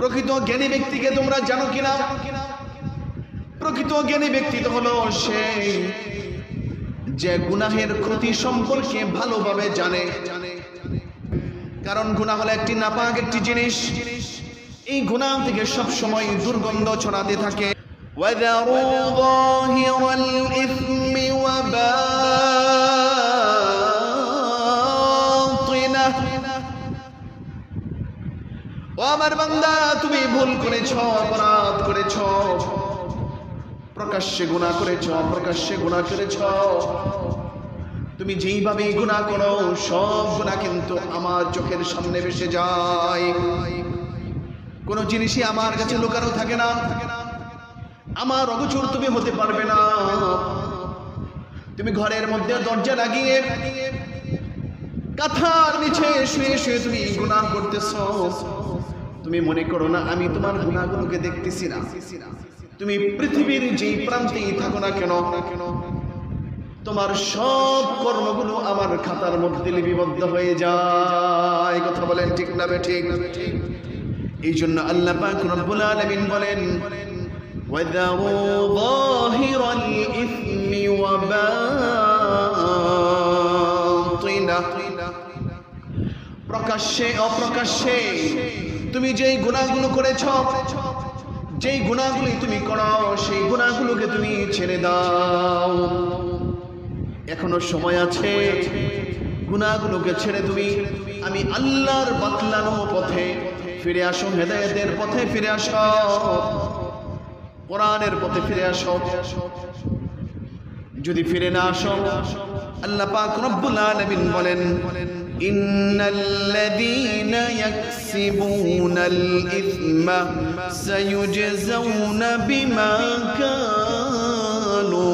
প্রকৃত জ্ঞানী ব্যক্তিকে তোমরা জানো কিনা? প্রকৃত জ্ঞানী ব্যক্তি তো হলো সেই যে গুনাহের ক্ষতি সম্পর্কে ভালোভাবে জানে। কারণ গুনাহ হলো একটি নাপাক একটি জিনিস, এই গুনাহ থেকে সব সময় দুর্গন্ধ ছড়াতে থাকে। وَذَرُوا ظَاهِرَ الْإِثْمِ وَبَاطِنَهُ। ও আমার বান্দা, তুমি ভুল করেছো, অপরাধ করেছো, প্রকাশ্যে গুনাহ করেছো, অপ্রকাশ্যে গুনাহ করেছো। তুমি যেইভাবে গুনাহ করো সব গুনাহ কিন্তু আমার চোখের সামনে ভেসে যায়। কোন জিনিসই আমার কাছে লুকানো থাকে না, আমার অগোচর তুমি হতে পারবে না। তুমি ঘরের মধ্যে দরজা লাগিয়ে কাঁথার নিচে শুয়ে শুয়ে তুমি গুনাহ করতেছো, তুমি মনে করো না আমি তোমার গুনাহগুলোকে দেখতেছি না। তুমি পৃথিবীর যেই প্রান্তেই থাকো না কেন, তোমার সব কর্মগুলো আমার খাতার মধ্যে লিপিবদ্ধ হয়ে যায়। কথা বলেন ঠিক না বেঠিক? এই জন্য আল্লাহ পাক রব্বুল আলামিন বলেন, وَذَرُوا ظَاهِرَ الْإِثْمِ وَبَاطِنَهُ। প্রকাশ্যে অপ্রকাশ্যে তুমি যেই গুনাহগুলো করেছো, যেই গুনাহগুলো তুমি করো, সেই গুনাহগুলোকে তুমি ছেড়ে দাও। এখনো সময় আছে, গুনাহগুলোকে ছেড়ে তুমি আমি আল্লাহর বাতলানো পথে ফিরে আসো, হেদায়েতের পথে ফিরে আসো, কোরআনের পথে ফিরে আসো। যদি ফিরে না আসো, আল্লাহ পাক রব্বুল আলামিন বলেন, ইন্নাল্লাযীনা ইয়াকসিবুনাল ইসমা সায়ুজজাউনা বিমা কানু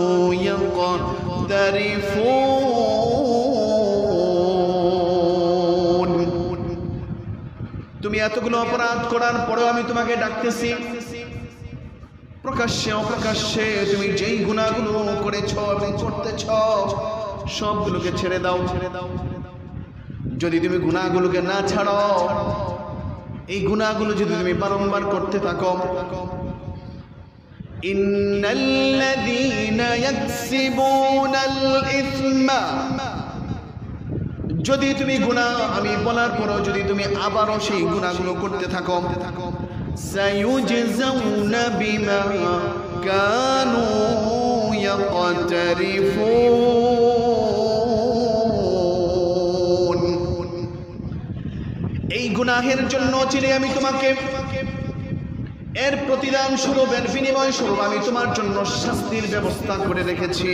ইয়াকতারিফুন। তুমি এতগুলো অপরাধ করার পরেও আমি তোমাকে ডাকতেছি, প্রকাশ্যে অপ্রকাশ্যে তুমি যেই গুনাহগুলো করেছো এবং করতেছো সবগুলোকে ছেড়ে দাও। যদি তুমি গুনাহগুলোকে না ছাড়ো, এই গুনাহগুলো যদি তুমি বারংবার করতে থাকো, ইন্নাল্লাযীনা ইয়াকসিবুনাল ইসমা, যদি তুমি গুনাহ আমি বলার পরও যদি তুমি আবারও সেই গুনাহগুলো করতে থাকো, সায়ুজজাউনা বিমা কানু ইয়াকতারিফুন। এই গুনাহের জন্য চিনে আমি তোমাকে এর প্রতিদান স্বরূপ, এর বিনিময় স্বরূপ আমি তোমার জন্য শাস্তির ব্যবস্থা করে রেখেছি।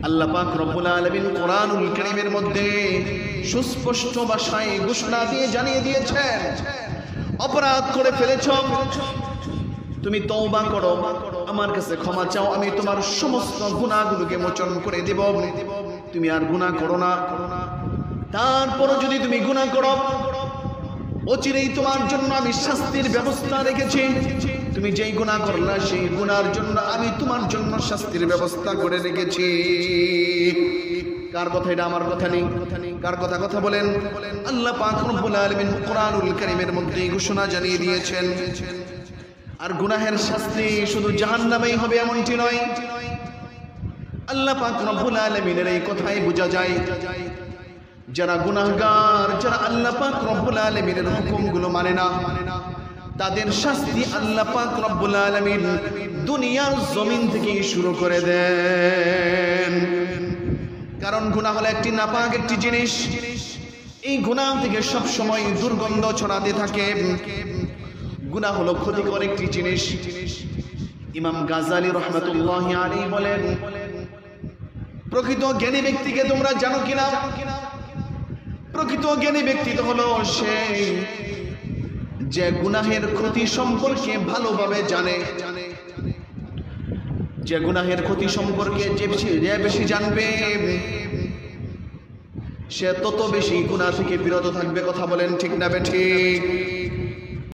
আল্লাহ পাক রব্বুল আলামিন কোরআনুল কারীমের মধ্যে সুস্পষ্ট ভাষায় ঘোষণা দিয়ে জানিয়ে দিয়েছেন, অপরাধ করে ফেলেছো, তুমি তওবা করো, আমার কাছে ক্ষমা চাও, আমি তোমার সমস্ত গুনাহগুলোকে মোচন করে দেব। তুমি আর গুনাহ করো না। তারপরও যদি তুমি গুনাহ করো, অচিরেই তোমার জন্য আমি শাস্তির ব্যবস্থা রেখেছি। তুমি যেই গুনাহ করলা সেই গুনার জন্য আমি তোমার জন্য শাস্তির ব্যবস্থা করে রেখেছি। কার কথা এটা? আমার কথা নেই। কার কথা? কথা বলেন। আল্লাহ পাক রব্বুল আলামিন কোরআনুল কারীমের মধ্যে ঘোষণা জানিয়ে দিয়েছেন। আর গুনাহের শাস্তি শুধু জাহান্নামেই হবে এমনটি নয়। আল্লাহ পাক রব্বুল আলামিনের এই কথাই বোঝা যায়, যারা গুনাহগার, যারা আল্লাহ পাক রব্বুল আলামিনের হুকুমগুলো মানে না, তাদের শাস্তি আল্লাহ পাক রব্বুল আলামিন দুনিয়ার জমিন থেকে শুরু করে দেন। কারণ গুনাহ হলো একটি নাপাক একটি জিনিস, এই গুনাহ থেকে সব সময় দুর্গন্ধ ছড়াতে থাকে। গুনাহ হলো ক্ষতিকর একটি জিনিস। ইমাম গাজালি রাহমাতুল্লাহি আলাইহি বলেন, প্রকৃত জ্ঞানী ব্যক্তিকে তোমরা জানো কিনা? প্রকৃত জ্ঞানী ব্যক্তি তো হলো সেই যে গুনাহের ক্ষতি সম্পর্কে ভালোভাবে জানে। যে গুনাহের ক্ষতি সম্পর্কে যে বেশি জানবে, সে তত বেশি গুনাহ থেকে বিরত থাকবে। কথা বলেন ঠিক না বেঠিক?